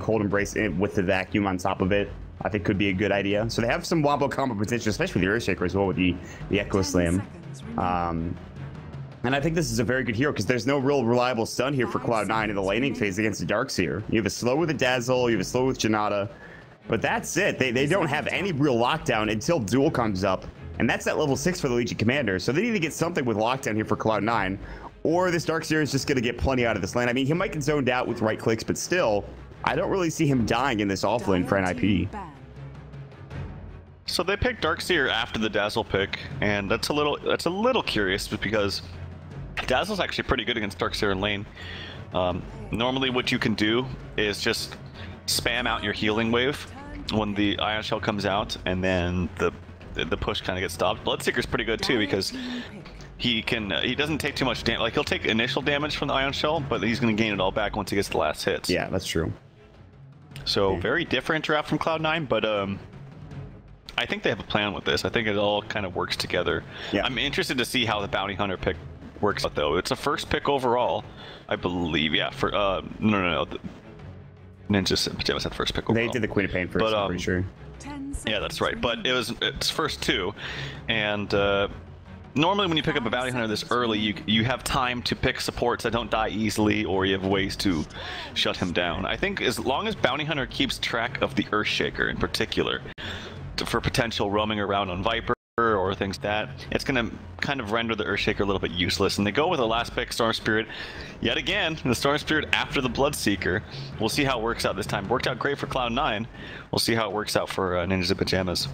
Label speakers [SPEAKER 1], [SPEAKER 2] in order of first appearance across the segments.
[SPEAKER 1] Cold Embrace with the vacuum on top of it, I think could be a good idea. So they have some wombo combo potential, especially with the Earthshaker as well with the Echo Slam. And I think this is a very good hero because there's no real reliable stun here for Cloud9 in the laning phase against the Darkseer. You have a slow with a Dazzle, you have a slow with Janata, but that's it. They don't have any real lockdown until Duel comes up, and that's at level 6 for the Legion Commander. So they need to get something with lockdown here for Cloud9, or this Darkseer is just going to get plenty out of this lane. I mean, he might get zoned out with right clicks, but still, I don't really see him dying in this offlane for NiP.
[SPEAKER 2] So they picked Darkseer after the Dazzle pick, and that's a little curious because Dazzle's actually pretty good against Darkseer in lane. Normally what you can do is just spam out your healing wave when the Ion Shell comes out, and then the push kind of gets stopped. Bloodseeker's pretty good too because he doesn't take too much damage. Like, he'll take initial damage from the Ion Shell, but he's going to gain it all back once he gets the last hits.
[SPEAKER 1] Yeah, that's true.
[SPEAKER 2] So very different draft from Cloud9, but I think they have a plan with this. I think it all kind of works together. Yeah. I'm interested to see how the Bounty Hunter pick works out, though. It's a first pick overall, I believe. Yeah, for no. Ninjas Pyjamas had first pick overall.
[SPEAKER 1] They did the Queen of Pain first, I'm pretty sure.
[SPEAKER 2] Yeah, that's right. But it's first 2, and normally when you pick up a Bounty Hunter this early, you have time to pick supports that don't die easily, or you have ways to shut him down. I think as long as Bounty Hunter keeps track of the Earthshaker in particular, for potential roaming around on Viper or things like that, it's going to kind of render the Earthshaker a little bit useless. And they go with the last pick, Storm Spirit. Yet again, the Storm Spirit after the Bloodseeker. We'll see how it works out this time. Worked out great for Cloud9. We'll see how it works out for Ninjas in Pyjamas.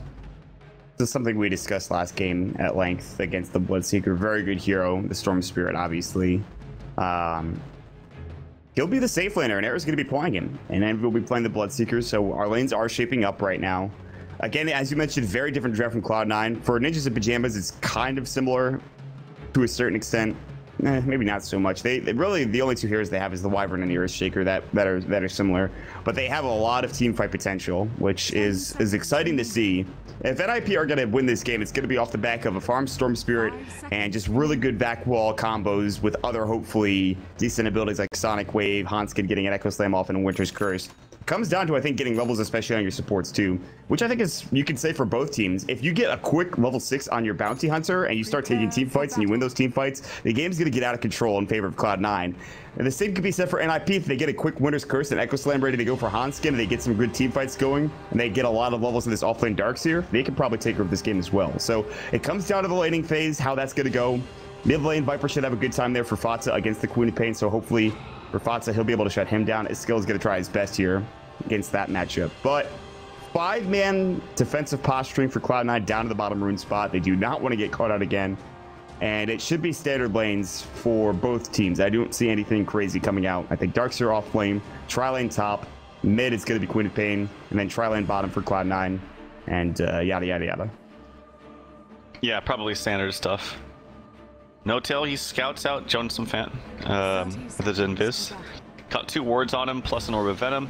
[SPEAKER 1] This is something we discussed last game at length against the Bloodseeker. Very good hero, the Storm Spirit, obviously. He'll be the safe laner, and Era's going to be playing him. And Envy will be playing the Bloodseeker, so our lanes are shaping up right now. Again, as you mentioned, very different draft from Cloud9. For Ninjas in Pyjamas, it's kind of similar to a certain extent. Maybe not so much. They really, the only 2 heroes they have is the Wyvern and the Earthshaker that are similar. But they have a lot of team fight potential, which is exciting to see. If NiP are going to win this game, it's going to be off the back of a farm Storm Spirit and just really good back wall combos with other, hopefully, decent abilities like Sonic Wave, Hanskin getting an Echo Slam off, and Winter's Curse. Comes down to, I think, getting levels, especially on your supports too, which I think is, you can say for both teams. If you get a quick level 6 on your Bounty Hunter and you start taking team fights and you win those team fights, the game's going to get out of control in favor of Cloud9. And the same could be said for NiP. If they get a quick Winter's Curse and Echo Slam ready to go for Hanskin, and they get some good team fights going, and they get a lot of levels in this offlane Darkseer, they can probably take over this game as well. So it comes down to the laning phase, how that's going to go. Mid lane, Viper should have a good time there for Fatsa against the Queen of Pain, so hopefully for Fatsa, he'll be able to shut him down. His skill is going to try his best here against that matchup. But 5-man defensive posturing for Cloud9 down to the bottom rune spot. They do not want to get caught out again. And it should be standard lanes for both teams. I don't see anything crazy coming out. I think Darkseer off lane, tri-lane top, mid is going to be Queen of Pain, and then tri-lane bottom for Cloud9, and yada, yada, yada.
[SPEAKER 2] Yeah, probably standard stuff. No-tail, he scouts out Jonas and Fan with his Invis. Got 2 wards on him, plus an Orb of Venom.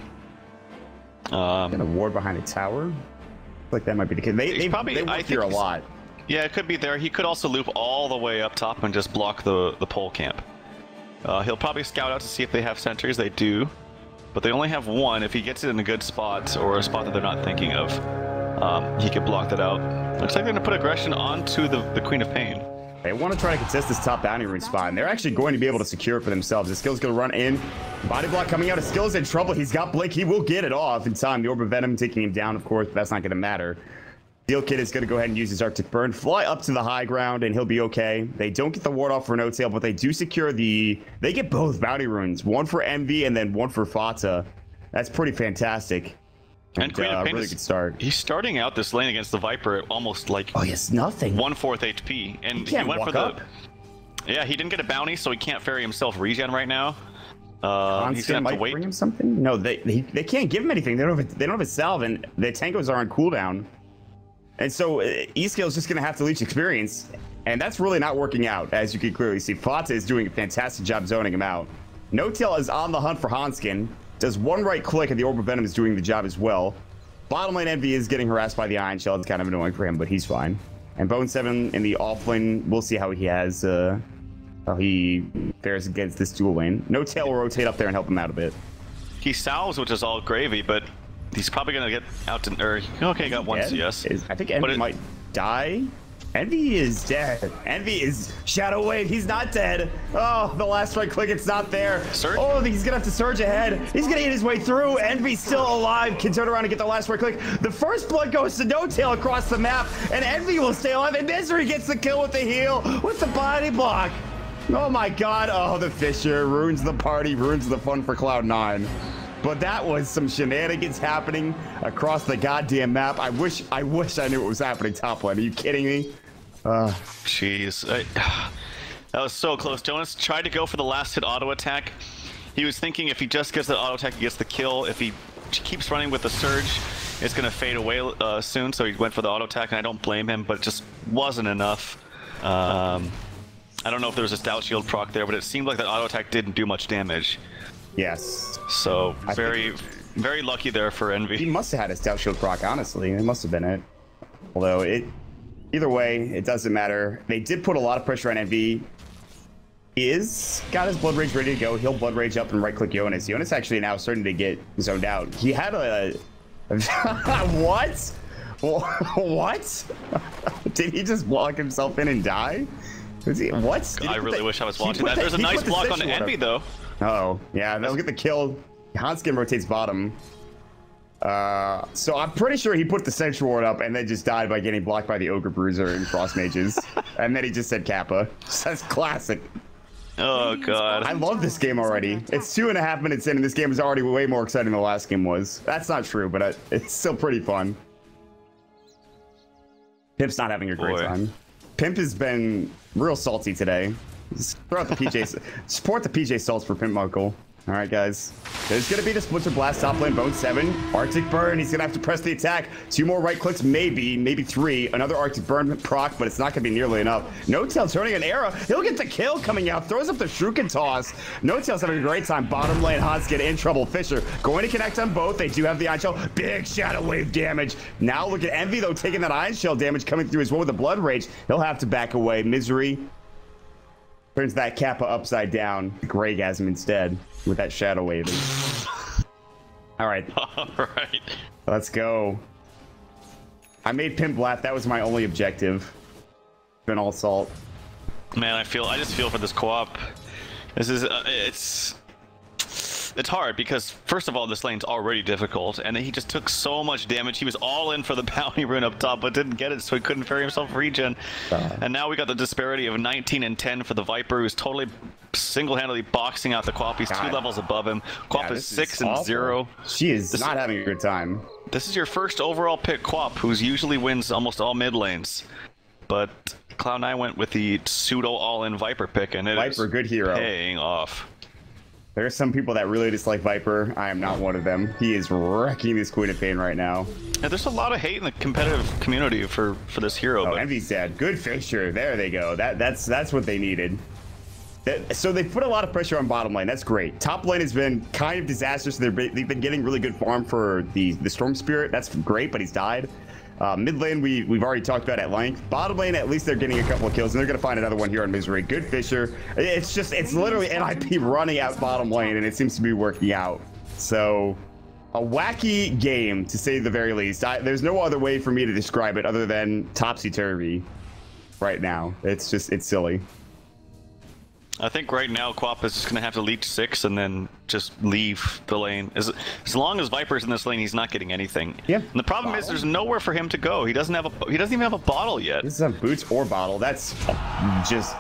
[SPEAKER 1] Got a ward behind a tower? Like that might be the case. They work here a lot.
[SPEAKER 2] Yeah, it could be there. He could also loop all the way up top and just block the pole camp. He'll probably scout out to see if they have sentries. They do, but they only have 1. If he gets it in a good spot or a spot that they're not thinking of, he could block that out. Looks like they're going to put aggression onto the Queen of Pain.
[SPEAKER 1] They want to try to contest this top bounty rune spot, and they're actually going to be able to secure it for themselves. His skill's going to run in. Body block coming out. His skill's in trouble. He's got Blink. He will get it off in time. The Orb of Venom taking him down, of course, but that's not going to matter. Steel Kid is going to go ahead and use his Arctic Burn, fly up to the high ground, and he'll be okay. They don't get the ward off for No-Tail, but they do secure the... They get both bounty runes, 1 for Envy and then 1 for Fata. That's pretty fantastic.
[SPEAKER 2] And Queen of Pain
[SPEAKER 1] really good start.
[SPEAKER 2] He's starting out this lane against the Viper at almost like...
[SPEAKER 1] Oh, yes, nothing.
[SPEAKER 2] 1/4 HP. And
[SPEAKER 1] he went for
[SPEAKER 2] the... Yeah, he didn't get a bounty, so he can't ferry himself regen right now. He's gonna have to wait.
[SPEAKER 1] Bring him something? No, they can't give him anything. They don't have a salve, and the Tangos are on cooldown. And so E-Scale is just going to have to leech experience, and that's really not working out, as you can clearly see. Fata is doing a fantastic job zoning him out. No-Tail is on the hunt for Hanskin, does 1 right click, and the Orb of Venom is doing the job as well. Bottom lane Envy is getting harassed by the Ion Shell. It's kind of annoying for him, but he's fine. And Bone 7 in the off lane, we'll see how he has, how he fares against this dual lane. No-Tail will rotate up there and help him out a bit.
[SPEAKER 2] He salves, which is all gravy, but he's probably gonna get out to. Or okay, got one CS.
[SPEAKER 1] I think Envy might die. Envy is dead. Envy is Shadow Wave. He's not dead. Oh, the last right click, it's not there.
[SPEAKER 2] Surge?
[SPEAKER 1] Oh, he's gonna have to surge ahead. He's gonna eat his way through. Envy's still alive. Can turn around and get the last right click. The first blood goes to No Tail across the map, and Envy will stay alive. And Misery gets the kill with the heal, with the body block. Oh my God. Oh, the Fisher ruins the party, ruins the fun for Cloud9. But that was some shenanigans happening across the goddamn map. I wish I knew what was happening top lane. Are you kidding me?
[SPEAKER 2] Jeez. That was so close. Jonas tried to go for the last hit auto attack. He was thinking if he just gets the auto attack, he gets the kill. If he keeps running with the surge, it's going to fade away soon. So he went for the auto attack, and I don't blame him, but it just wasn't enough. I don't know if there was a stout shield proc there, but it seemed like that auto attack didn't do much damage.
[SPEAKER 1] Yes.
[SPEAKER 2] So very lucky there for Envy.
[SPEAKER 1] He must have had a stout shield proc, honestly. It must have been it. Although either way, it doesn't matter. They did put a lot of pressure on Envy. Got his Blood Rage ready to go. He'll Blood Rage up and right click Jonas. Jonas actually now starting to get zoned out. He had a what? What? Did he just block himself in and die? What?
[SPEAKER 2] I really wish I was watching that. There's a nice block on Envy though.
[SPEAKER 1] Oh, yeah, they'll get the kill. Hanskin rotates bottom. So I'm pretty sure he put the Sentry Ward up and then just died by getting blocked by the Ogre Bruiser and Frost Mages. And then he just said Kappa. That's classic.
[SPEAKER 2] Oh, God.
[SPEAKER 1] I love this game already. It's 2.5 minutes in, and this game is already way more exciting than the last game was. That's not true, but it's still pretty fun. Pimp's not having a great time. Pimp has been real salty today. Throughout the PJ, support the PJ salts for Pimp Muckle. All right, guys. There's going to be the Splinter Blast top lane, Bone 7. Arctic Burn, he's going to have to press the attack. 2 more right clicks, maybe 3. Another Arctic Burn proc, but it's not going to be nearly enough. No Tail turning an arrow. He'll get the kill coming out. Throws up the Shuriken Toss. No Tail's having a great time. Bottom lane, Hanskin in trouble. Fisher going to connect on both. They do have the Iron Shell. Big Shadow Wave damage. Now look at Envy, though, taking that Iron Shell damage coming through as well with the Blood Rage. He'll have to back away. Misery turns that Kappa upside down. Greygasm instead with that Shadow Wave. All right.
[SPEAKER 2] All right.
[SPEAKER 1] Let's go. I made Pimp laugh. That was my only objective. Been all salt.
[SPEAKER 2] Man, I just feel for this co-op. This is it's hard because first of all, this lane's already difficult, and then he just took so much damage. He was all in for the bounty rune up top, but didn't get it, so he couldn't carry himself regen. And now we got the disparity of 19 and 10 for the Viper, who's totally single-handedly boxing out the Quap. He's 2 levels above him. Quap is 6 and 0.
[SPEAKER 1] She is not having a good time.
[SPEAKER 2] This is your first overall pick, Quap, who's usually wins almost all mid lanes. But Cloud9 went with the pseudo all-in Viper pick, and it is
[SPEAKER 1] good hero.
[SPEAKER 2] Paying off.
[SPEAKER 1] There are some people that really dislike Viper. I am not one of them. He is wrecking this Queen of Pain right now.
[SPEAKER 2] Yeah, there's a lot of hate in the competitive community for this hero.
[SPEAKER 1] Oh, Envy's dead. Good Fisher. There they go. That's what they needed. So they put a lot of pressure on bottom lane. That's great. Top lane has been kind of disastrous. They've been getting really good farm for the Storm Spirit. That's great, but he's died. Mid lane, we've already talked about at length. Bottom lane, at least they're getting a couple of kills, and they're going to find another one here on Misery. Good Fisher. It's literally NiP running out bottom lane, and it seems to be working out. So, a wacky game, to say the very least. There's no other way for me to describe it other than topsy-turvy right now. It's silly.
[SPEAKER 2] I think right now Quap is just going to have to leech 6 and then just leave the lane. As long as Viper's in this lane, he's not getting anything. Yeah. And the problem is there's nowhere for him to go. He doesn't even have a bottle yet.
[SPEAKER 1] He doesn't have boots or bottle. That's just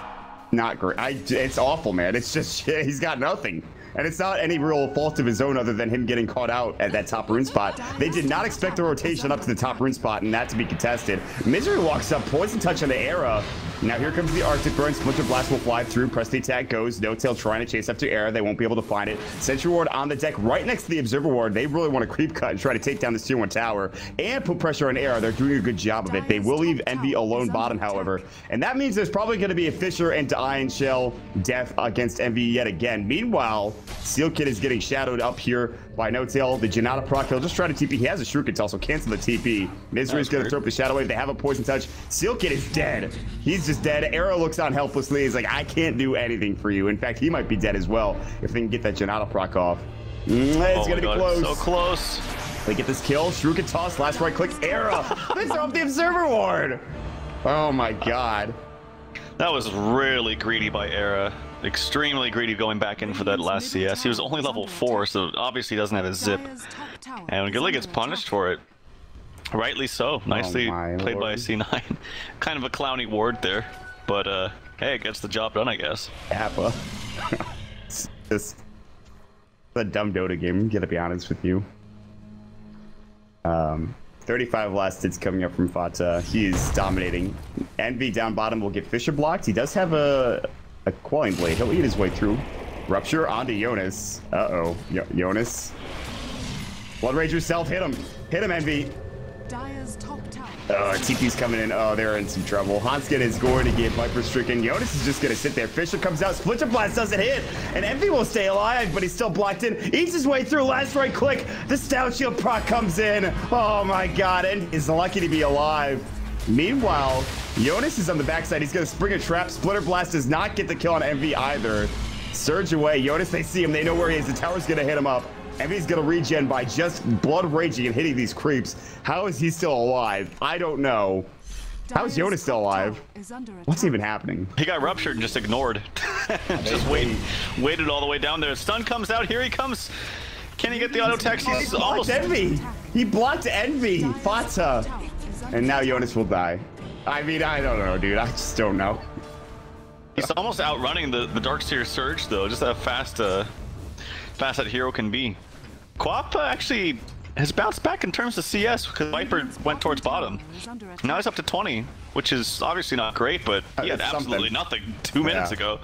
[SPEAKER 1] not great. It's awful, man. It's just he's got nothing. And it's not any real fault of his own other than him getting caught out at that top rune spot. They did not expect the rotation up to the top rune spot and that to be contested. Misery walks up, Poison Touch on the Era. Now here comes the Arctic Burn. Splinter Blast will fly through. Press the attack goes. No Tail trying to chase after Era. They won't be able to find it. Sentry Ward on the deck right next to the Observer Ward. They really want to creep cut and try to take down this tier 1 tower and put pressure on Era. They're doing a good job of it. They will leave Envy alone bottom, however. And that means there's probably going to be a Fisher and Iron Shell death against Envy yet again. Meanwhile, Seal Kid is getting shadowed up here by No Tail. The Janata proc, he'll just try to TP. He has a Shuriken Toss, so cancel the TP. Misery's going to throw up the Shadow Wave. They have a Poison Touch. Seal Kid is dead. He's just dead. Arrow looks on helplessly. He's like, I can't do anything for you. In fact, he might be dead as well if they can get that Janata proc off. It's gonna be close.
[SPEAKER 2] So close.
[SPEAKER 1] They get this kill. Shrew can toss. Last right click. Era. They throw up the observer ward. Oh my god.
[SPEAKER 2] That was really greedy by Era. Extremely greedy going back in for that last CS. He was only level 4, so obviously he doesn't have his zip. And Gilly gets punished for it. Rightly so. Nicely played by C9. Kind of a clowny ward there. But hey, it gets the job done, I guess.
[SPEAKER 1] Appa. It's just a dumb Dota game, gotta be honest with you. 35 last hits coming up from Fata. He is dominating. Envy down bottom will get Fisher blocked. He does have a Quelling Blade. He'll eat his way through. Rupture onto Jonas. Uh-oh. Jonas. Blood Rage yourself. Hit him. Hit him, Envy. TP's coming in. Oh, they're in some trouble. Hanskin is going to get Viper stricken. Jonas is just going to sit there. Fisher comes out. Splinter Blast doesn't hit. And Envy will stay alive, but he's still blocked in. Eats his way through. Last right click. The Stout Shield proc comes in. Oh my god. And is lucky to be alive. Meanwhile, Jonas is on the backside. He's going to spring a trap. Splitter Blast does not get the kill on Envy either. Surge away. Jonas, they see him. They know where he is. The tower's going to hit him up. Envy's going to regen by just blood raging and hitting these creeps. How is he still alive? I don't know. How is Jonas still alive? What's even happening?
[SPEAKER 2] He got ruptured and just ignored. Just waited all the way down there. Stun comes out. Here he comes. Can he get the auto attack? He's almost
[SPEAKER 1] Envy. He blocked Envy. Fata. And now Jonas will die. I mean, I don't know, dude. I just don't know.
[SPEAKER 2] He's almost outrunning the Darkseer Surge, though. Just how fast that hero can be. Quap actually has bounced back in terms of CS because Viper went towards bottom. Now he's up to 20, which is obviously not great, but he had absolutely nothing 2 minutes ago.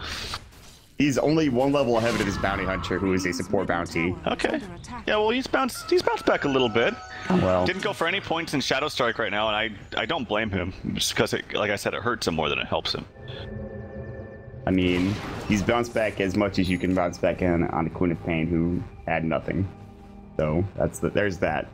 [SPEAKER 1] He's only one level ahead of his bounty hunter, who is a support bounty.
[SPEAKER 2] Okay. Yeah, well, he's bounced back a little bit.
[SPEAKER 1] Well,
[SPEAKER 2] didn't go for any points in Shadow Strike right now, and I don't blame him, just because, like I said, it hurts him more than it helps him.
[SPEAKER 1] I mean, he's bounced back as much as you can bounce back on the Queen of Pain, who had nothing. So there's that.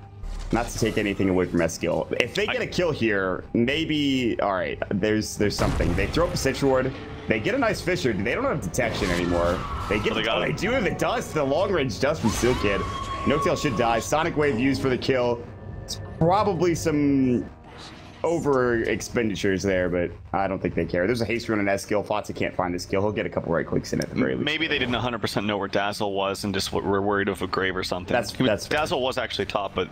[SPEAKER 1] Not to take anything away from S-Skill. If they get a kill here, maybe all right. There's something. They throw up a Citrus Ward. They get a nice Fisher. They don't have detection anymore. They get. They do have the dust. The long range dust from Steel Kid. No Tail should die. Sonic Wave used for the kill. It's probably some over expenditures there, but I don't think they care. There's a haste run on S-Skill. Fata can't find the skill. He'll get a couple right clicks in at the very least.
[SPEAKER 2] Maybe they didn't 100% know where Dazzle was and just were worried of a grave or something.
[SPEAKER 1] That's
[SPEAKER 2] Dazzle was actually top, but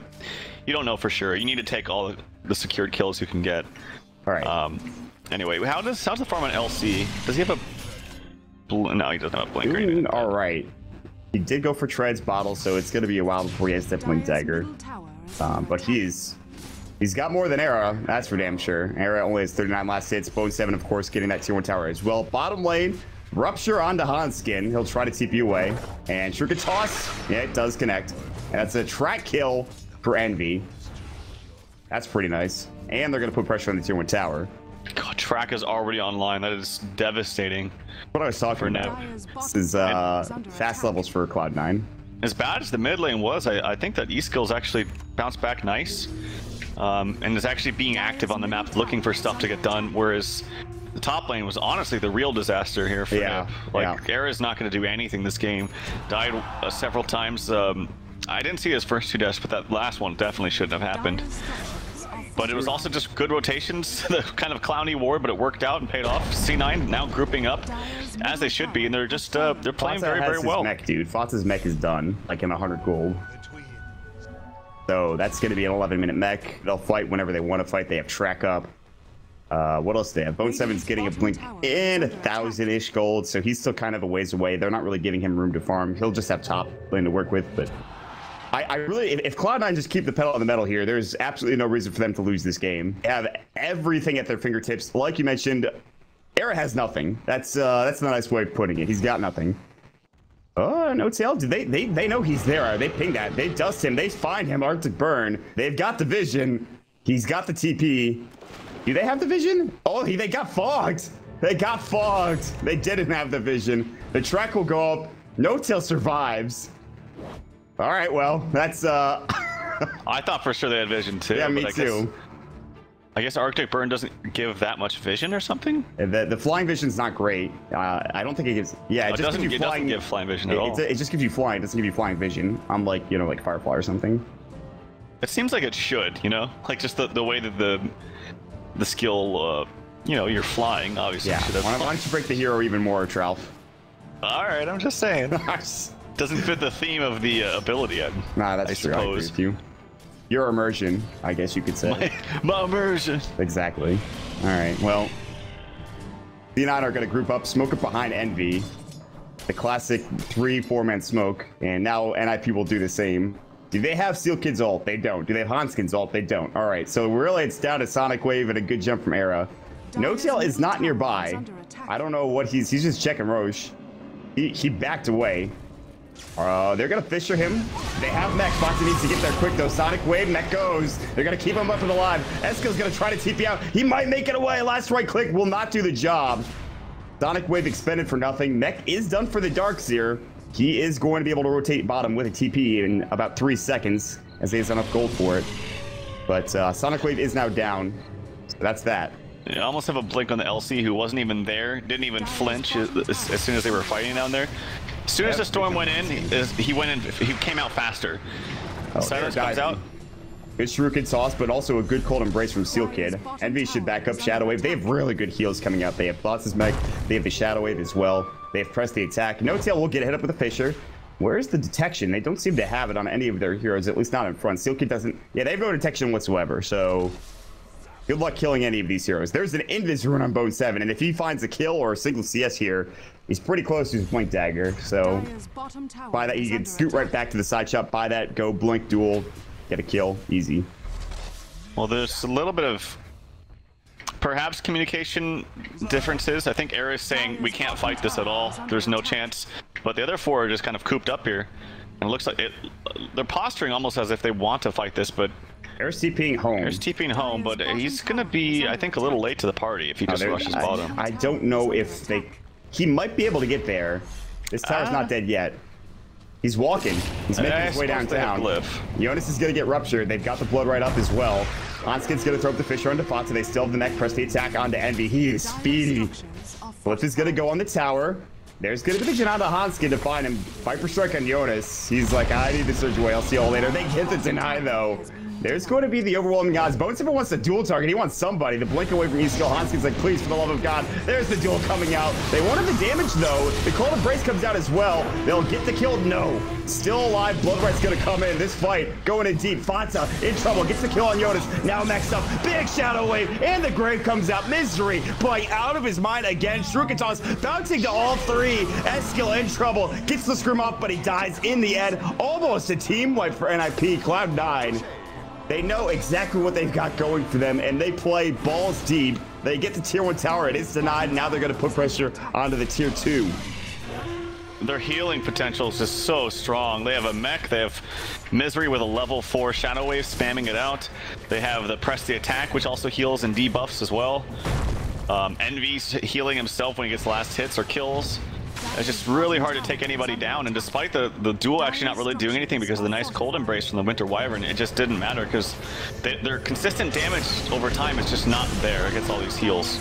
[SPEAKER 2] you don't know for sure. You need to take all the secured kills you can get.
[SPEAKER 1] All right.
[SPEAKER 2] Anyway, how's the farm on LC? Does he have a no, he doesn't have a blink or anything.
[SPEAKER 1] All right. He did go for Tread's bottle, so it's going to be a while before he has that blink dagger. But he's got more than Era, that's for damn sure. Era only has 39 last hits. Bone 7, of course, getting that tier 1 tower as well. Bottom lane, Rupture onto Hanskin. He'll try to TP away. And Shuriken Toss, yeah, it does connect. And that's a track kill for Envy. That's pretty nice. And they're going to put pressure on the tier 1 tower.
[SPEAKER 2] God, track is already online. That is devastating.
[SPEAKER 1] What I was talking about. This is fast levels for Cloud9.
[SPEAKER 2] As bad as the mid lane was, I think that E-Skill's actually bounced back nice. And is actually being active on the map, looking for stuff to get done, whereas the top lane was honestly the real disaster here for NiP. Like, Era's not going to do anything this game. Died several times. I didn't see his first 2 deaths, but that last one definitely shouldn't have happened. But it was also just good rotations, the kind of clowny ward, but it worked out and paid off. C9 now grouping up as they should be, and they're just they're playing very, very well.
[SPEAKER 1] Mech, dude. Fata's mech is done, like in 100 gold. So that's going to be an 11-minute mech. They'll fight whenever they want to fight. They have track up. What else do they have? Bone 7's getting a blink in 1,000-ish gold, so he's still kind of a ways away. They're not really giving him room to farm. He'll just have top lane to work with, but I really, if Cloud9 just keep the pedal on the metal here, there's absolutely no reason for them to lose this game. They have everything at their fingertips. Like you mentioned, Era has nothing. That's a nice way of putting it. He's got nothing. Oh, no tail. They know he's there. They ping that. They dust him. They find him. Arctic Burn. They've got the vision. He's got the TP. Do they have the vision? Oh, they got fogged. They got fogged. They didn't have the vision. The track will go up. No tail survives. All right, well, that's
[SPEAKER 2] I thought for sure they had vision too.
[SPEAKER 1] Yeah, me too.
[SPEAKER 2] I guess Arctic Burn doesn't give that much vision or something?
[SPEAKER 1] The flying vision's not great. I don't think it gives... Yeah,
[SPEAKER 2] it doesn't give flying vision at all.
[SPEAKER 1] It just gives you flying. It doesn't give you flying vision. Unlike, you know, like Firefly or something.
[SPEAKER 2] It seems like it should, you know? Like, just the way that the skill, you know, you're flying, obviously.
[SPEAKER 1] Yeah, why don't you break the hero even more, Tralf?
[SPEAKER 2] Alright, I'm just saying. Doesn't fit the theme of the ability yet.
[SPEAKER 1] Nah, that's true. I agree with you. Your immersion, I guess you could say.
[SPEAKER 2] My immersion.
[SPEAKER 1] Exactly. All right, well, C9 are going to group up, smoke it behind Envy. The classic 3-4-man smoke, and now NiP will do the same. Do they have Steel Kid's ult? They don't. Do they have Hanskin's ult? They don't. All right, so really it's down to Sonic Wave and a good jump from Era. No-Tail is not nearby. I don't know what he's just checking Roche. He backed away. They're gonna Fisher him. They have Mech. Foxy needs to get there quick though. Sonic Wave, Mech goes. They're gonna keep him up and alive. Esco's gonna try to TP out. He might make it away. Last right click will not do the job. Sonic Wave expended for nothing. Mech is done for the Darkseer. He is going to be able to rotate bottom with a TP in about 3 seconds as he has enough gold for it. But Sonic Wave is now down. So that's that.
[SPEAKER 2] I almost have a blink on the LC who wasn't even there, didn't even flinch as soon as they were fighting down there. As soon as the storm went in, he came out faster. Cyrus comes out.
[SPEAKER 1] Good Shuriken toss, but also a good cold embrace from Seal Kid. Envy should back up Shadow Wave. They have really good heals coming out. They have Thoughts' Mech. They have the Shadow Wave as well. They have pressed the attack. No-Tail will get hit up with a Fisher. Where's the detection? They don't seem to have it on any of their heroes, at least not in front. Seal Kid doesn't... Yeah, they have no detection whatsoever, so... Good luck killing any of these heroes. There's an Invis rune on Bone 7, and if he finds a kill or a single CS here, he's pretty close to his Blink Dagger. So, buy that. You can scoot right back to the side shot, buy that, go Blink Duel, get a kill. Easy.
[SPEAKER 2] Well, there's a little bit of perhaps communication differences. I think Era is saying we can't fight this at all. There's no chance. But the other 4 are just kind of cooped up here. And it looks like they're posturing almost as if they want to fight this, but...
[SPEAKER 1] Era's TPing home.
[SPEAKER 2] Era's TPing home, but he's going to be, I think, a little late to the party if he just rushes bottom.
[SPEAKER 1] I don't know if they... He might be able to get there. This tower's not dead yet. He's walking. He's making his way downtown. Jonas is going to get ruptured. They've got the blood right up as well. Hanskin's going to throw up the Fisher onto Fata. They still have the Mech. Press the attack onto Envy. He is speedy. Blitz is going to go on the tower. There's going to be the Janata Hanskin to find him. Viper Strike on Jonas. He's like, I need to surge away. I'll see you all later. They get the deny, though. There's going to be the overwhelming odds. Bone 7 wants a dual target. He wants somebody. The blink away from E-Skill. Hanskin's like, please, for the love of God. There's the duel coming out. They wanted the damage, though. The Cold Embrace comes out as well. They'll get the kill. No. Still alive. Bloodright's going to come in. This fight going in deep. Fata in trouble. Gets the kill on Jonas. Now next up, big Shadow Wave. And the Grave comes out. Misery playing out of his mind again. Shurikentoss bouncing to all 3. E-Skill in trouble. Gets the scream off, but he dies in the end. Almost a team wipe for NiP. Cloud9. They know exactly what they've got going for them, and they play balls deep. They get the tier 1 tower. It is denied. Now they're going to put pressure onto the tier 2.
[SPEAKER 2] Their healing potential is just so strong. They have a Mech. They have Misery with a level 4 Shadow Wave spamming it out. They have the Press the Attack, which also heals and debuffs as well. Envy's healing himself when he gets last hits or kills. It's just really hard to take anybody down, and despite the duel actually not really doing anything because of the nice Cold Embrace from the Winter Wyvern, it just didn't matter because their consistent damage over time is just not there against all these heals.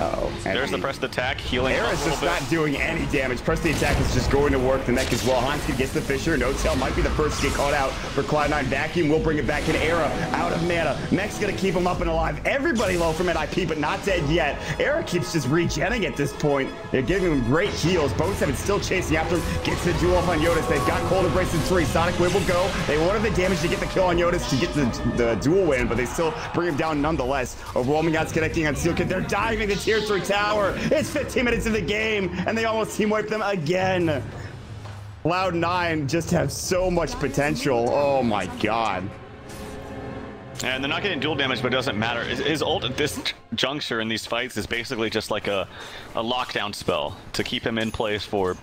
[SPEAKER 1] Uh-oh.
[SPEAKER 2] There's the Press the Attack, healing.
[SPEAKER 1] Era's just not doing any damage. Press the Attack is just going to work the Mech as well. Hanskin gets the Fisher. No-Tail might be the first to get caught out for Cloud9. Vacuum will bring it back in. Era out of mana. Mech's going to keep him up and alive. Everybody low from NiP, but not dead yet. Era keeps just regenning at this point. They're giving him great heals. Bone 7 still chasing after him. Gets the duel off on Jonas. They've got Cold Embrace in 3. Sonic Wave will go. They wanted the damage to get the kill on Jonas to get the duel win, but they still bring him down nonetheless. Overwhelming odds connecting on Steel Kid. They're diving the tier 3 tower. It's 15 minutes in the game, and they almost team wipe them again. Cloud9 just have so much potential. Oh my god.
[SPEAKER 2] And they're not getting dual damage, but it doesn't matter. His ult at this juncture in these fights is basically just like a lockdown spell to keep him in place for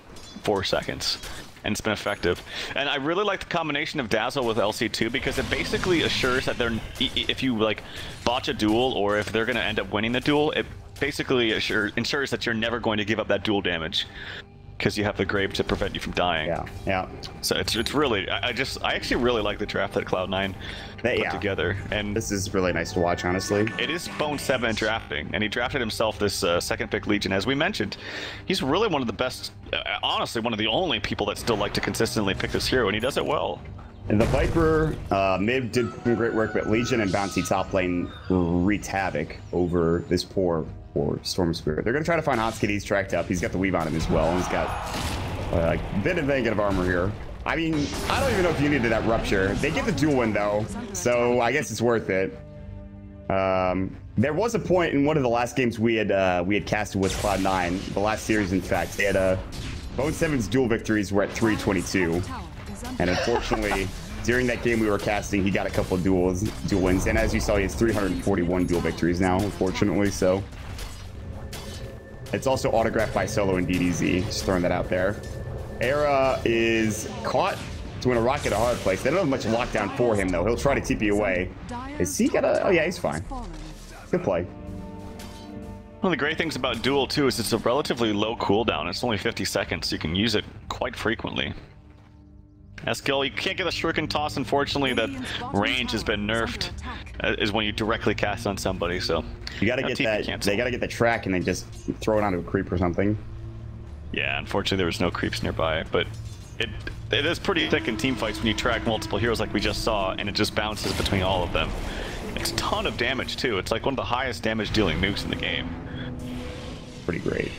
[SPEAKER 2] 4 seconds. And it's been effective. And I really like the combination of Dazzle with LC2 because it basically assures that if you like botch a duel or if they're going to end up winning the duel, it basically ensures that you're never going to give up that duel damage. because you have the grave to prevent you from dying.
[SPEAKER 1] Yeah.
[SPEAKER 2] So it's really, I actually really like the draft that Cloud9 put together. And
[SPEAKER 1] this is really nice to watch, honestly.
[SPEAKER 2] It is Bone 7 drafting, and he drafted himself this second pick Legion. As we mentioned, he's really one of the best, honestly, one of the only people that still like to consistently pick this hero, and he does it well.
[SPEAKER 1] And the Viper mid did some great work, but Legion and Bouncy top lane wreaked havoc over this poor Storm Spirit. They're going to try to find Hotskid. He's tracked up. He's got the weave on him as well. He's got a bit of negative armor here. I mean, I don't even know if you needed that rupture. They get the dual win though, so I guess it's worth it. There was a point in one of the last games we had casted with Cloud9, the last series in fact. They had Bone 7's dual victories were at 322. And unfortunately, during that game we were casting, he got a couple of dual wins. And as you saw, he has 341 dual victories now, unfortunately. So it's also autographed by Solo and DDZ. Just throwing that out there. Era is caught doing a rocket at a hard place. They don't have much lockdown for him, though. He'll try to TP away. Is he gonna... Oh, yeah, he's fine. Good play.
[SPEAKER 2] One of the great things about duel, too, is it's a relatively low cooldown. It's only 50 seconds, so you can use it quite frequently. Skill, you can't get a shuriken toss, unfortunately. That range has been nerfed, is when you directly cast on somebody, so...
[SPEAKER 1] You gotta get that... They gotta get the track and then just throw it onto a creep or something.
[SPEAKER 2] Yeah, unfortunately there was no creeps nearby, but it is pretty thick in team fights when you track multiple heroes like we just saw, and it just bounces between all of them. It's a ton of damage, too. It's like one of the highest damage dealing nukes in the game.
[SPEAKER 1] Pretty great.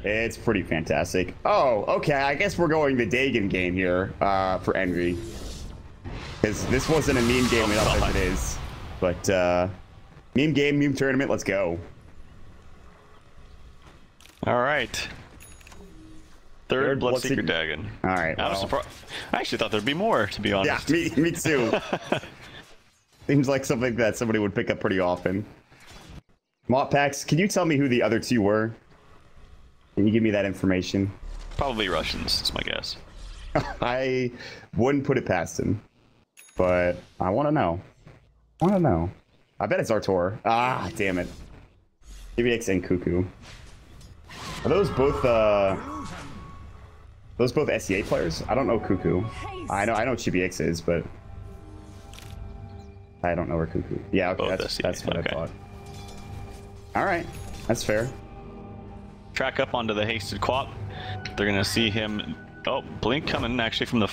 [SPEAKER 1] It's pretty fantastic. Oh, okay. I guess we're going the Dagon game here for Envy. Because this wasn't a meme game enough as it is. But meme game, meme tournament, let's go.
[SPEAKER 2] All right. Third Bloodseeker Dagon.
[SPEAKER 1] All right.
[SPEAKER 2] Well. I actually thought there'd be more, to be honest.
[SPEAKER 1] Yeah, me too. Seems like something that somebody would pick up pretty often. Moppax, can you tell me who the other two were? Can you give me that information?
[SPEAKER 2] Probably Russians, is my guess.
[SPEAKER 1] I wouldn't put it past him, but I want to know. I bet it's Artur. Ah, damn it. GBX and Cuckoo. Are those both SEA players? I don't know Cuckoo. I know GBX is, but I don't know where Cuckoo. Yeah, okay, that's what I thought. All right, that's fair.
[SPEAKER 2] Track up onto the hasted Quap. They're gonna see him. Oh, Blink coming actually from the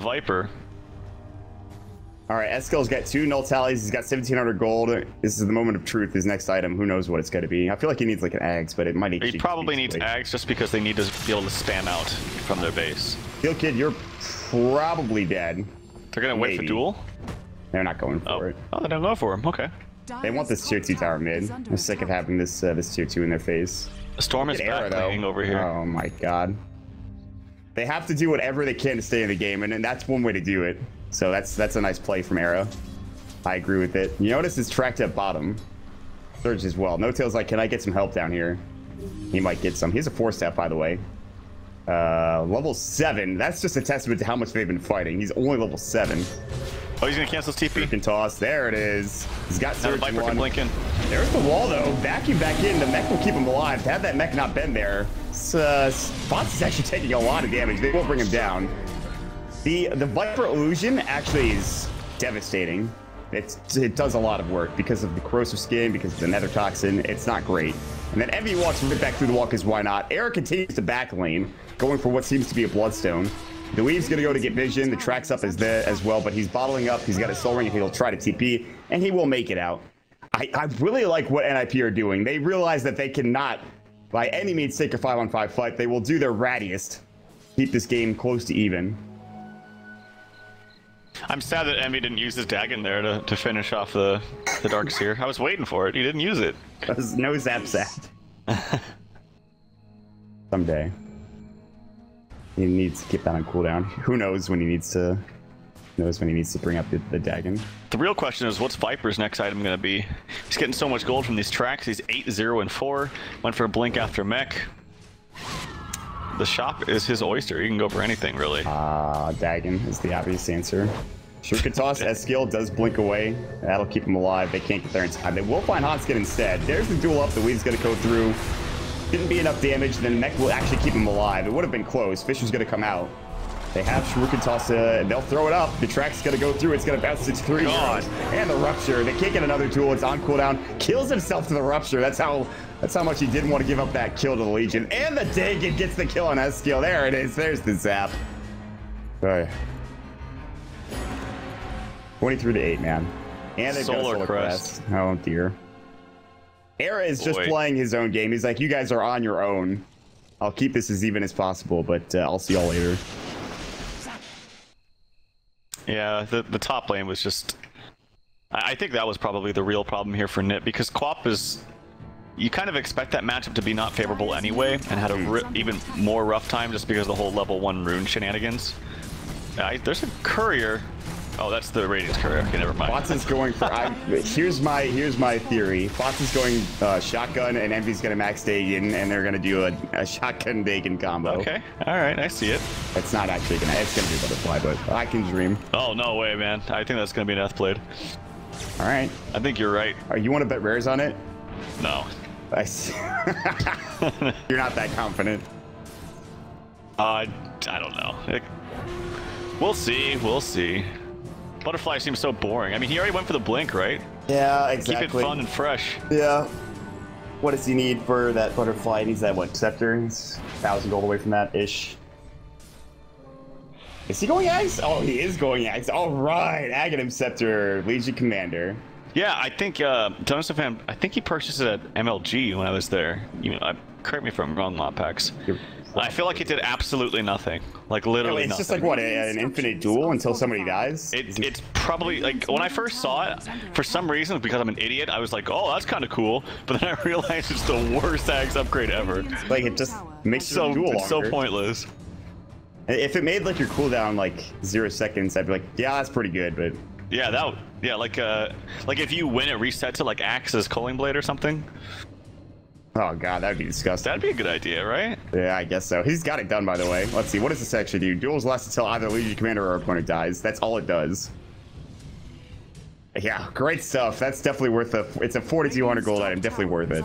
[SPEAKER 2] Viper.
[SPEAKER 1] All right, Eskill's got 2 null tallies. He's got 1,700 gold. This is the moment of truth. His next item. Who knows what it's going to be? I feel like he needs like an Ags, but it might need.
[SPEAKER 2] He probably needs Ags just because they need to be able to spam out from their base.
[SPEAKER 1] Steel Kid, you're probably dead.
[SPEAKER 2] They're gonna wait for duel.
[SPEAKER 1] They're not going for it.
[SPEAKER 2] Oh, they don't go for him. Okay.
[SPEAKER 1] They want this tier 2 tower mid. I'm sick of having this tier 2 in their face.
[SPEAKER 2] The Storm is backlining over here.
[SPEAKER 1] Oh my god. They have to do whatever they can to stay in the game, and that's one way to do it. So that's a nice play from Era. I agree with it. You notice it's tracked at bottom. Surge as well. No Tail's like, can I get some help down here? He might get some. He's a 4-step, by the way. Level 7. That's just a testament to how much they've been fighting. He's only level 7.
[SPEAKER 2] Oh, he's gonna cancel his TP.
[SPEAKER 1] Freaking toss. There it is. He's got Surge
[SPEAKER 2] Viper can blink in.
[SPEAKER 1] There's the wall, though. Vacuum back in. The mech will keep him alive. Had that mech not been there, Spots is actually taking a lot of damage. They won't bring him down. The Viper illusion actually is devastating. It does a lot of work because of the corrosive skin, because of the nether toxin. It's not great. And then Envy walks right back through the wall because why not? Era continues to back lane, going for what seems to be a Bloodstone. The Weave's gonna go to get vision. The track's up as well, but he's bottling up. He's got a soul ring. He'll try to TP, and he will make it out. I really like what NiP are doing. They realize that they cannot, by any means, take a 5-on-5 fight. They will do their rattiest, keep this game close to even.
[SPEAKER 2] I'm sad that Envy didn't use his Dagon there to finish off the Dark Seer. I was waiting for it. He didn't use it.
[SPEAKER 1] No zap. Someday. He needs to keep that on cooldown. Who knows when he needs to bring up the Dagon.
[SPEAKER 2] The real question is, what's Viper's next item going to be? He's getting so much gold from these tracks. He's 8-0-4. Went for a blink after mech. The shop is his oyster. He can go for anything, really.
[SPEAKER 1] Dagon is the obvious answer. Shuriken toss, S-skill does blink away. That'll keep him alive. They can't get there in time. They will find Hotskid instead. There's the duel up. The Weave's going to go through. Didn't be enough damage, then Mech will actually keep him alive. It would have been close. Fisher's going to come out. They have Shuriken Toss, and they'll throw it up. The track's going to go through. It's going to bounce to 3 heroes. And the Rupture. They can't get another tool. It's on cooldown. Kills himself to the Rupture. That's how much he didn't want to give up that kill to the Legion. And the Dagon gets the kill on S-Skill. There it is. There's the zap. All right. 23 to 8, man. And they've got Solar Crest. Oh, dear. Era is just playing his own game. He's like, you guys are on your own. I'll keep this as even as possible, but I'll see y'all later.
[SPEAKER 2] Yeah, the top lane was just... I think that was probably the real problem here for NiP, because Quap is... You kind of expect that matchup to be not favorable anyway, and had a even more rough time just because of the whole level 1 rune shenanigans. There's a courier. Oh, that's the Radiance courier. Okay, never mind.
[SPEAKER 1] Bots is going for... here's my theory. Bots is going shotgun, and Envy's going to max Dagon, and they're going to do a shotgun Dagon combo.
[SPEAKER 2] Okay, all right, I see it.
[SPEAKER 1] It's not actually going to... It's going to be Butterfly, but I can dream.
[SPEAKER 2] Oh, no way, man. I think that's going to be an F-Blade.
[SPEAKER 1] All right.
[SPEAKER 2] I think you're right.
[SPEAKER 1] You want to bet rares on it?
[SPEAKER 2] No.
[SPEAKER 1] I see. You're not that confident.
[SPEAKER 2] I don't know. We'll see. We'll see. Butterfly seems so boring. I mean, he already went for the blink, right?
[SPEAKER 1] Yeah, exactly.
[SPEAKER 2] Keep it fun and fresh.
[SPEAKER 1] Yeah. What does he need for that Butterfly? He needs that, what, Scepter? He's 1,000 gold away from that ish. Is he going Axe? Oh, he is going Axe. All right, Aghanim Scepter, Legion Commander.
[SPEAKER 2] Yeah, I think Donostefan, I think he purchased it at MLG when I was there. Correct me if I'm wrong, lot packs. I feel like it did absolutely nothing. Like literally
[SPEAKER 1] it's
[SPEAKER 2] nothing.
[SPEAKER 1] Just like what, an infinite duel until somebody dies?
[SPEAKER 2] It's probably like when I first saw it, for some reason, because I'm an idiot, I was like, oh, that's kind of cool. But then I realized it's the worst Axe upgrade ever.
[SPEAKER 1] Like it just makes the duel longer.
[SPEAKER 2] It's so pointless.
[SPEAKER 1] If it made like your cooldown like 0 seconds, I'd be like, yeah, that's pretty good, but
[SPEAKER 2] yeah, like if you win, it resets to like Axe's Culling Blade or something.
[SPEAKER 1] Oh god, that'd be disgusting.
[SPEAKER 2] That'd be a good idea, right?
[SPEAKER 1] Yeah, I guess so. He's got it done, by the way. Let's see, what does this actually do? Duels last until either Legion Commander or opponent dies. That's all it does. Yeah, great stuff. That's definitely worth it's a 4,200 gold item. Definitely worth it.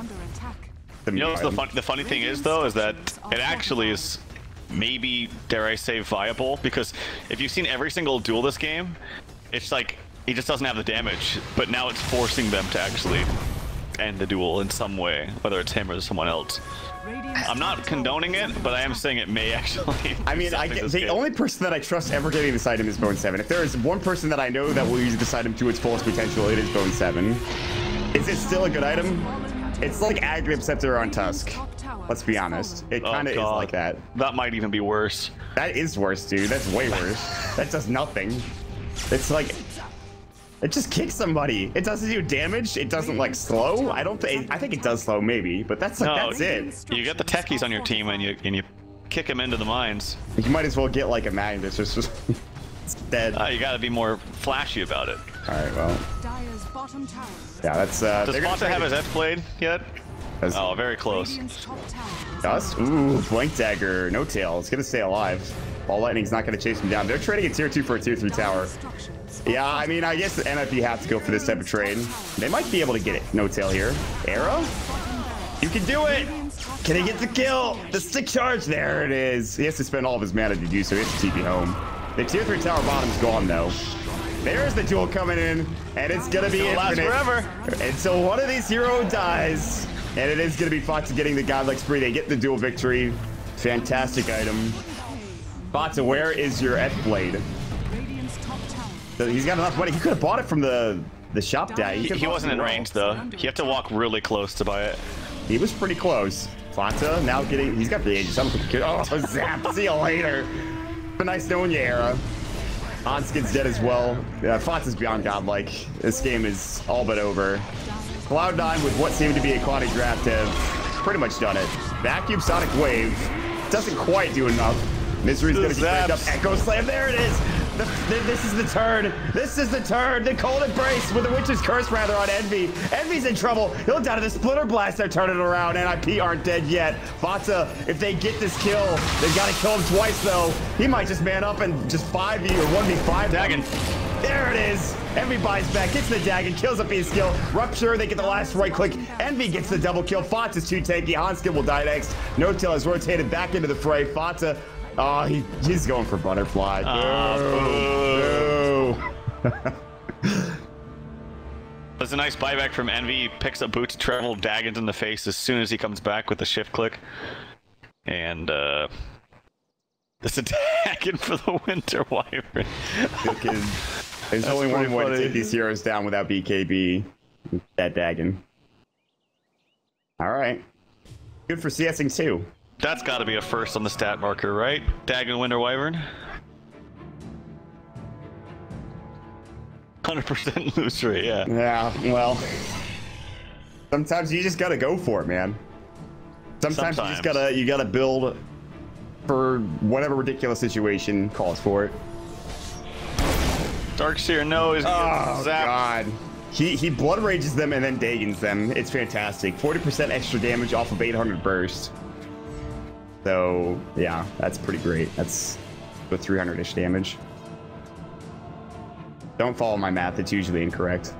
[SPEAKER 2] You know the funny thing is, though, is that it actually is maybe, dare I say, viable, because if you've seen every single duel this game, it's like he just doesn't have the damage, but now it's forcing them to actually end the duel in some way, whether it's him or someone else. I'm not condoning it, but I am saying it may actually.
[SPEAKER 1] I mean, the only person that I trust ever getting this item is Bone 7. If there is one person that I know that will use this item to its fullest potential, it is Bone 7. Is it still a good item? It's like Aghanim Scepter on Tusk. Let's be honest. It kind of is like that.
[SPEAKER 2] That might even be worse.
[SPEAKER 1] That is worse, dude. That's way worse. That does nothing. It's like... It just kicks somebody. It doesn't do damage. It doesn't like slow. I think it does slow maybe, but that's it.
[SPEAKER 2] You get the techies on your team and you kick them into the mines.
[SPEAKER 1] You might as well get like a Magnus. It's dead.
[SPEAKER 2] You gotta be more flashy about it.
[SPEAKER 1] All right, well. Yeah, that's.
[SPEAKER 2] Does Fonta have his F-Blade yet? Oh, very close.
[SPEAKER 1] Does? Ooh, Blank Dagger, no tail. It's gonna stay alive. Ball Lightning's not gonna chase him down. They're trading a tier 2 for a tier 3 tower. Yeah, I mean, I guess the NiP have to go for this type of trade. They might be able to get it. No tail here. Arrow? You can do it! Can he get the kill? The stick charge, there it is. He has to spend all of his mana to do so. He has to TP home. The tier 3 tower bottom's gone, though. There's the duel coming in, and it's gonna be infinite.
[SPEAKER 2] Last forever.
[SPEAKER 1] And so one of these heroes dies, and it is gonna be Fata getting the godlike spree. They get the duel victory. Fantastic item. Fata, where is your F-Blade? So he's got enough money. He could have bought it from the shop guy.
[SPEAKER 2] He wasn't in range, though. You have to walk really close to buy it.
[SPEAKER 1] He was pretty close. Fata now getting... He's got the ages. Oh, zap. See you later. A nice knowing you, Era. Onskid's dead as well. Yeah, Fata's beyond godlike. This game is all but over. Cloud9 with what seemed to be a quality draft have pretty much done it. Vacuum Sonic Wave doesn't quite do enough. Misery's gonna be picked up. Echo Slam, there it is! This is the turn. This is the turn. The Cold Embrace with the Witch's Curse, rather, on Envy. Envy's in trouble. He'll die to the Splitter Blast. They're turning it around. NiP aren't dead yet. Fata, if they get this kill, they've got to kill him twice, though. He might just man up and just 5v or 1v5.
[SPEAKER 2] Dagon.
[SPEAKER 1] There it is. Envy buys back, gets the Dagon, kills up his skill. Rupture, they get the last right click. Envy gets the double kill. Fata is too tanky. Hanskin will die next. No-Tail is rotated back into the fray. Fata, he's going for butterfly. Boo.
[SPEAKER 2] That's a nice buyback from Envy. He picks up Boots Travel, Daggons in the face as soon as he comes back with the shift click. And it's a Dagon for the Winter Wyvern.
[SPEAKER 1] There's only one way to take these heroes down without BKB. That Dagon. All right. Good for CSing too.
[SPEAKER 2] That's got to be a first on the stat marker, right? Dagon Winter Wyvern. 100% lose rate, yeah.
[SPEAKER 1] Yeah, well. Sometimes you just gotta go for it, man. Sometimes. You just gotta build for whatever ridiculous situation calls for it.
[SPEAKER 2] Darkseer knows.
[SPEAKER 1] Oh god. He blood rages them and then Dagons them. It's fantastic. 40% extra damage off of 800 burst. So yeah, that's pretty great. That's the 300-ish damage. Don't follow my math, it's usually incorrect.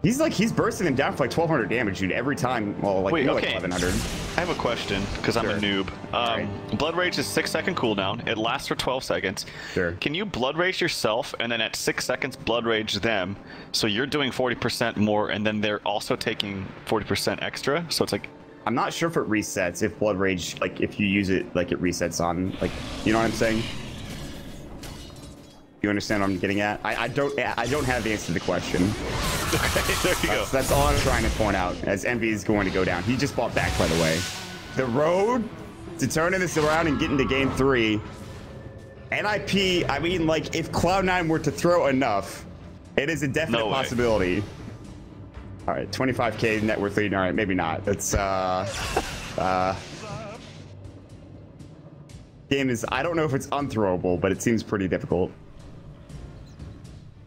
[SPEAKER 1] He's bursting them down for like 1200 damage, dude, every time. Well, like,
[SPEAKER 2] wait,
[SPEAKER 1] like
[SPEAKER 2] okay.
[SPEAKER 1] 1100.
[SPEAKER 2] I have a question, because I'm a noob.
[SPEAKER 1] Right.
[SPEAKER 2] Blood Rage is 6-second cooldown. It lasts for 12 seconds.
[SPEAKER 1] Sure.
[SPEAKER 2] Can you Blood Rage yourself, and then at 6 seconds Blood Rage them, so you're doing 40% more, and then they're also taking 40% extra? So it's like...
[SPEAKER 1] I'm not sure if it resets, if Blood Rage, like, if you use it, like, it resets on, like, you know what I'm saying? You understand what I'm getting at? I don't have the answer to the question.
[SPEAKER 2] Okay, there you go.
[SPEAKER 1] That's all I'm trying to point out, as Envy is going to go down. He just fought back, by the way. The road to turning this around and getting to game 3. NiP, I mean, like, if Cloud9 were to throw enough, it is a definite possibility. All right, 25k net worth lead. All right, maybe not. It's game is, I don't know if it's unthrowable, but it seems pretty difficult.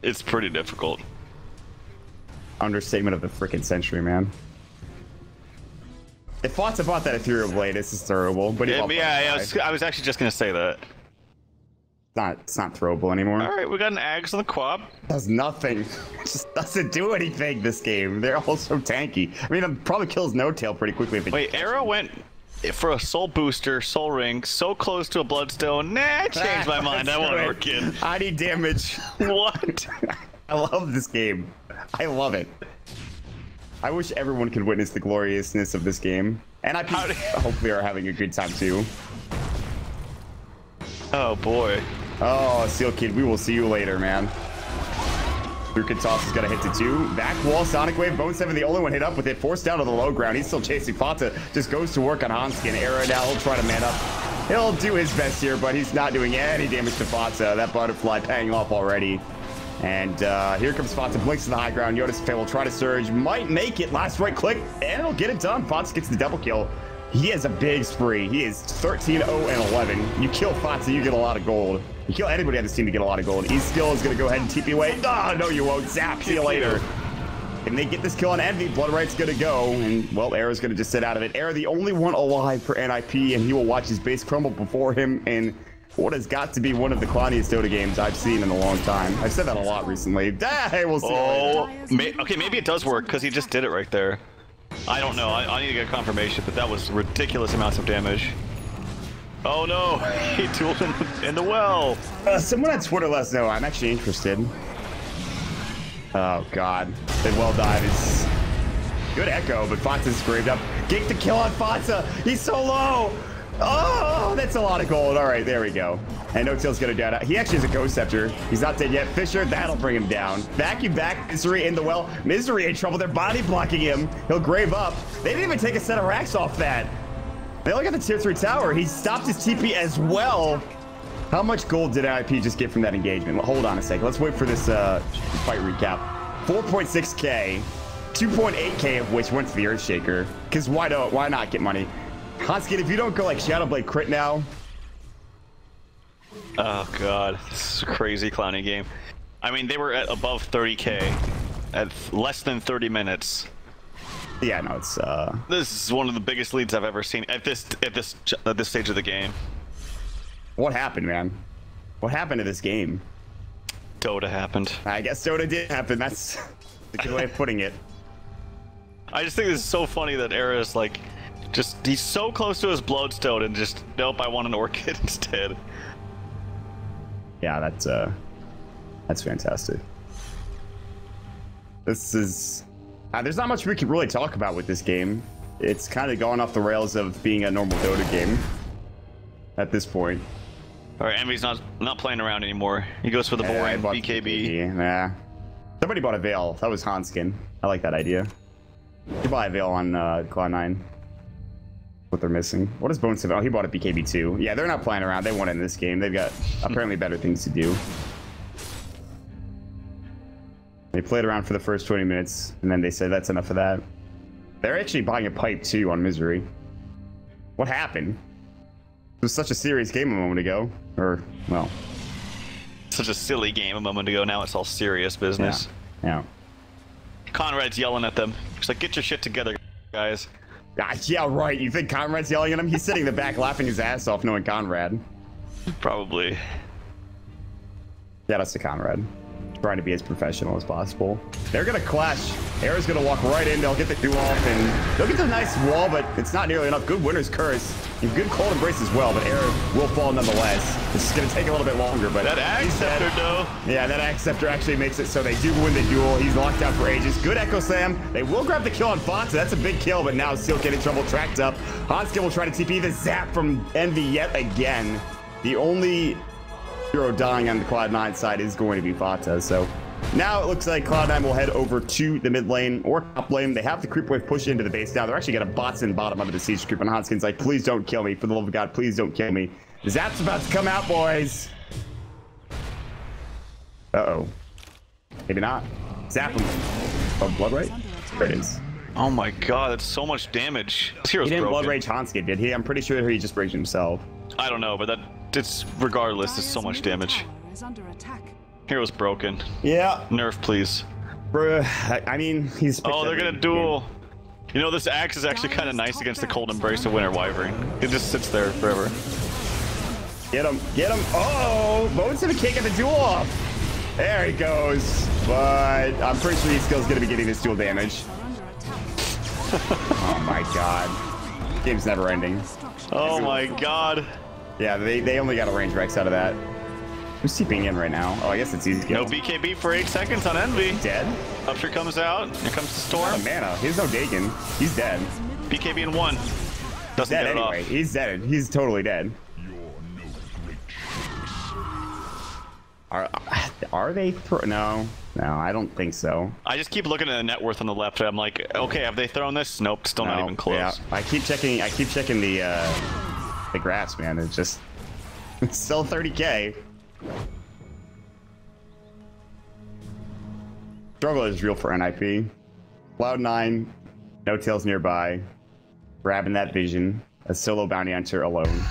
[SPEAKER 2] It's pretty difficult.
[SPEAKER 1] Understatement of the frickin' century, man. If Fata bought that Ethereal Blade, this is throwable. But
[SPEAKER 2] yeah, I was actually just gonna say that.
[SPEAKER 1] It's not throwable anymore.
[SPEAKER 2] All right, we got an Ags on the quad.
[SPEAKER 1] Does nothing. It just doesn't do anything. This game. They're all so tanky. I mean, it probably kills No-Tail pretty quickly. If it
[SPEAKER 2] Wait, Arrow went for a Soul Booster, Soul Ring, so close to a Bloodstone. Nah, I changed my mind. I want to work in.
[SPEAKER 1] I need damage.
[SPEAKER 2] What?
[SPEAKER 1] I love this game. I love it. I wish everyone could witness the gloriousness of this game. And hopefully are having a good time too.
[SPEAKER 2] Oh boy.
[SPEAKER 1] Oh, Seal Kid, we will see you later, man. Rukin Toss is gonna hit to 2. Back wall, Sonic Wave, Bone 7, the only one hit up with it, forced down to the low ground. He's still chasing Fata, just goes to work on Hanskin. Era now, he'll try to man up. He'll do his best here, but he's not doing any damage to Fata. That butterfly paying off already. And here comes Fata, blinks to the high ground. Yotis will try to surge, might make it. Last right click, and it'll get it done. Fata gets the double kill. He has a big spree. He is 13-0 and 11. You kill Fata, you get a lot of gold. You kill anybody on this team to get a lot of gold. E-Skill is going to go ahead and TP away. Oh, no, you won't. Zap. See you later. And they get this kill on Envy. Blood Right's going to go. And, well, Era's going to just sit out of it. Era, the only one alive for NiP, and he will watch his base crumble before him in what has got to be one of the clowniest Dota games I've seen in a long time. I've said that a lot recently. Hey, we'll see.
[SPEAKER 2] Okay, maybe it does work because he just did it right there. I don't know. I need to get confirmation, but that was ridiculous amounts of damage. Oh no, he tooled in the well.
[SPEAKER 1] Someone on Twitter let us know. I'm actually interested. Oh god, that well dive is good echo, but Fata's scraped up. Get the kill on Fata. He's so low. Oh, that's a lot of gold. All right, there we go. And No-Tail's gonna die. He actually has a Ghost Scepter. He's not dead yet. Fisher, that'll bring him down. Vacuum back, Misery in the well. Misery in trouble. They're body blocking him. He'll grave up. They didn't even take a set of racks off that. They only got the tier 3 tower. He stopped his TP as well. How much gold did NiP just get from that engagement? Well, hold on a second. Let's wait for this fight recap. 4.6k, 2.8k of which went to the Earthshaker. Because why not get money? Hanskin, if you don't go like Shadowblade crit now.
[SPEAKER 2] Oh god, this is a crazy clowny game. I mean, they were at above 30k at less than 30 minutes.
[SPEAKER 1] Yeah, no, it's
[SPEAKER 2] This is one of the biggest leads I've ever seen at this stage of the game.
[SPEAKER 1] What happened, man? What happened to this game?
[SPEAKER 2] Dota happened.
[SPEAKER 1] I guess Dota did happen. That's a good way of putting it.
[SPEAKER 2] I just think this is so funny that Era's like, he's so close to his Bloodstone and just, nope, I want an Orchid instead.
[SPEAKER 1] Yeah, that's fantastic. This is... there's not much we can really talk about with this game. It's kind of gone off the rails of being a normal Dota game at this point.
[SPEAKER 2] All right, Envy's not playing around anymore. He goes for the boring BKB.
[SPEAKER 1] Yeah. Somebody bought a Veil. That was Hanskin. I like that idea. You buy a Veil on Cloud9. What they're missing. What is Bone 7? Oh, he bought a BKB too. Yeah, they're not playing around. They won in this game. They've got apparently better things to do. They played around for the first 20 minutes, and then they said that's enough of that. They're actually buying a pipe too on Misery. What happened? It was such a serious game a moment ago. Or, well...
[SPEAKER 2] Such a silly game a moment ago. Now it's all serious business.
[SPEAKER 1] Yeah.
[SPEAKER 2] Conrad's yelling at them. He's like, get your shit together, guys.
[SPEAKER 1] Yeah, right. You think Conrad's yelling at him? He's sitting in the back laughing his ass off knowing Conrad.
[SPEAKER 2] Probably.
[SPEAKER 1] Yeah, that's to Conrad. Trying to be as professional as possible. They're gonna clash. Era's gonna walk right in. They'll get the duel off, and they'll get the nice wall, but it's not nearly enough. Good Winter's Curse. And good Cold Embrace as well, but Era will fall nonetheless. This is gonna take a little bit longer, but
[SPEAKER 2] that Ag Scepter, though.
[SPEAKER 1] Yeah, that Ag Scepter actually makes it so they do win the duel. He's locked out for ages. Good Echo Slam. They will grab the kill on Fox. That's a big kill, but now Steel Kid in trouble. Tracked up. Hanskin will try to TP the zap from Envy yet again. The only hero dying on the Cloud9 side is going to be Fata, so now it looks like Cloud9 will head over to the mid lane or top lane. They have the creep wave push into the base now. They're actually going to bots in bottom under the siege creep, and Hanskin's like, please don't kill me. For the love of God, please don't kill me. The zap's about to come out, boys. Uh-oh. Maybe not. Zap him. Oh, Blood Rage? There it is.
[SPEAKER 2] Oh my god, that's so much damage. This hero's
[SPEAKER 1] he didn't
[SPEAKER 2] broken.
[SPEAKER 1] Blood Rage Hanskin, did he? I'm pretty sure he just raged himself.
[SPEAKER 2] I don't know, but it's regardless, it's so much damage. Hero's broken.
[SPEAKER 1] Yeah.
[SPEAKER 2] Nerf, please.
[SPEAKER 1] Bruh, I mean, he's...
[SPEAKER 2] Oh, they're gonna duel. You know, this axe is actually kind of nice against the Cold Embrace of Winter Wyvern. It just sits there forever.
[SPEAKER 1] Get him, get him. Oh, Bones gonna kick the duel off. There he goes. But I'm pretty sure he's still gonna be getting this duel damage. Oh my god. Game's never ending.
[SPEAKER 2] Oh my god.
[SPEAKER 1] Yeah, they only got a range Rex out of that. Who's TPing in right now? Oh, I guess it's easy.
[SPEAKER 2] No BKB for 8 seconds on Envy.
[SPEAKER 1] Dead?
[SPEAKER 2] Upshur comes out. Here comes the Storm.
[SPEAKER 1] Oh, mana. He's no Dagon. He's dead.
[SPEAKER 2] BKB in 1. Doesn't
[SPEAKER 1] dead
[SPEAKER 2] get it
[SPEAKER 1] anyway.
[SPEAKER 2] off.
[SPEAKER 1] He's dead. He's totally dead. Are they? No, I don't think so.
[SPEAKER 2] I just keep looking at the net worth on the left. I'm like, okay, have they thrown this? Nope, still not even close.
[SPEAKER 1] Yeah, I keep checking the graphs, man. It's just it's still 30k. Struggle is real for NiP. Cloud9, no tails nearby, grabbing that vision. A solo bounty hunter alone.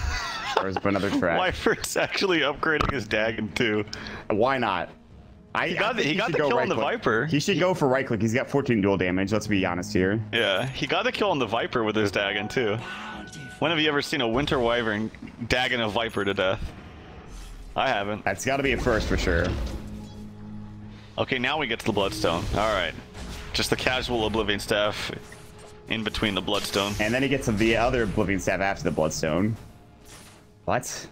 [SPEAKER 1] There's another track.
[SPEAKER 2] Wyvern's actually upgrading his Dagon too.
[SPEAKER 1] Why not?
[SPEAKER 2] He got the kill on the Viper.
[SPEAKER 1] He should go for right click. He's got 14 dual damage. Let's be honest here.
[SPEAKER 2] Yeah, he got the kill on the Viper with his Dagon too. When have you ever seen a Winter Wyvern Dagon a Viper to death? I haven't.
[SPEAKER 1] That's got to be a first for sure.
[SPEAKER 2] Okay, now we get to the Bloodstone. All right, just the casual Oblivion Staff in between the Bloodstone.
[SPEAKER 1] And then he gets the other Oblivion Staff after the Bloodstone. What?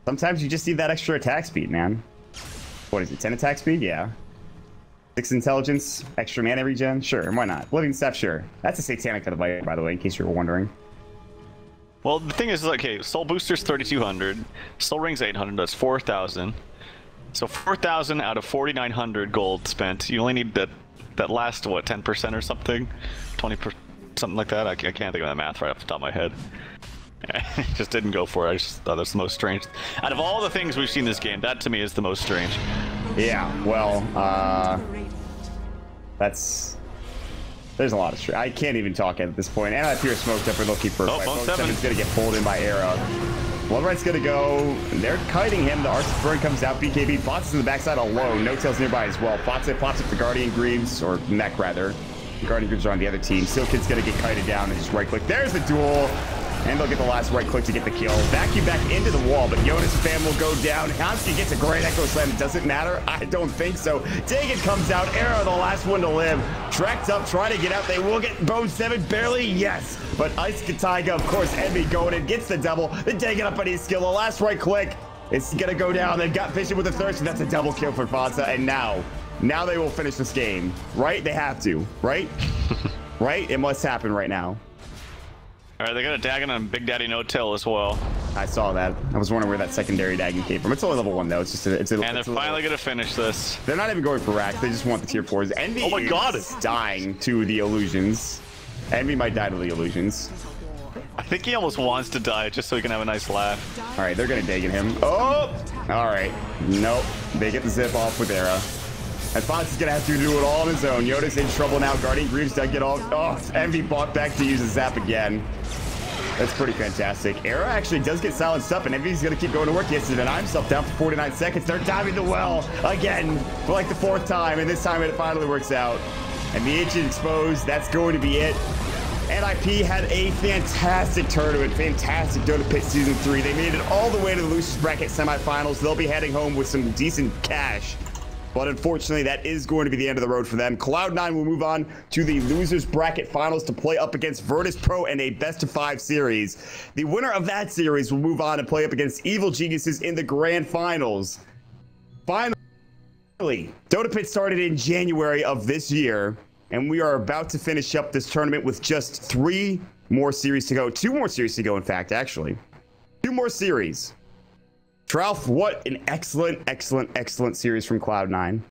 [SPEAKER 1] Sometimes you just need that extra attack speed, man. What is it, 10 attack speed? Yeah. 6 intelligence, extra mana regen? Sure, why not? Oblivion Staff, sure. That's a satanic for the Viper, by the way, in case you were wondering.
[SPEAKER 2] Well, the thing is, okay, Soul Booster's 3,200, Soul Ring's 800, that's 4,000. So 4,000 out of 4,900 gold spent. You only need that last, what, 10% or something? 20%, something like that? I can't think of that math right off the top of my head. I just didn't go for it. I just thought that's the most strange. Out of all the things we've seen this game, that to me is the most strange.
[SPEAKER 1] Yeah, well, there's a lot of strange. I can't even talk at this point. And I fear smoked up and looking for
[SPEAKER 2] Bone 7's
[SPEAKER 1] gonna get pulled in by Era. Bloodright's gonna go. They're kiting him. The Arctic Burn comes out. BKB. Fox in the backside alone. No tails nearby as well. Fox pops up the Guardian Greaves, or mech rather. The Guardian Greaves are on the other team. Steel Kid's gonna get kited down and just right click. There's the duel. And they'll get the last right click to get the kill. Vacuum back into the wall, but Jonas' fam will go down. Hamsky gets a great echo slam. Does it matter? I don't think so. Dagan comes out. Arrow, the last one to live. Tracked up, trying to get out. They will get Bone 7 barely. Yes. But Ice Kataiga, of course, Envy going in, gets the double. Then Dagan up on his skill. The last right click. It's going to go down. They've got Vision with a thirst, and that's a double kill for Fonsa. And now they will finish this game. Right? They have to. Right? Right? It must happen right now.
[SPEAKER 2] All right, they got a Dagon on Big Daddy No Tail as well.
[SPEAKER 1] I saw that. I was wondering where that secondary Dagon came from. It's only level 1 though. It's just and
[SPEAKER 2] they're finally gonna finish this.
[SPEAKER 1] They're not even going for racks. They just want the tier 4s. Envy is dying to the illusions. Envy might die to the illusions.
[SPEAKER 2] I think he almost wants to die just so he can have a nice laugh.
[SPEAKER 1] All right, they're gonna Dagon him. Oh, all right. Nope. They get the zip off with Era. And Fonz is gonna have to do it all on his own. Yoda's in trouble now. Guardian Greaves does get off. Oh, Envy bought back to use the zap again. That's pretty fantastic. Era actually does get silenced up, and Envy's gonna keep going to work. He has to deny himself down for 49 seconds. They're diving the well again for like the 4th time, and this time it finally works out. And the ancient exposed. That's going to be it. NiP had a fantastic tournament, fantastic Dota Pit Season 3. They made it all the way to the losers bracket semifinals. They'll be heading home with some decent cash. But unfortunately, that is going to be the end of the road for them. Cloud9 will move on to the losers bracket finals to play up against Virtus Pro in a best-of-5 series. The winner of that series will move on and play up against Evil Geniuses in the grand finals. Finally, Dota Pit started in January of this year, and we are about to finish up this tournament with just 3 more series to go. 2 more series to go, in fact, actually. 2 more series. Tralf, what an excellent, excellent, excellent series from Cloud9.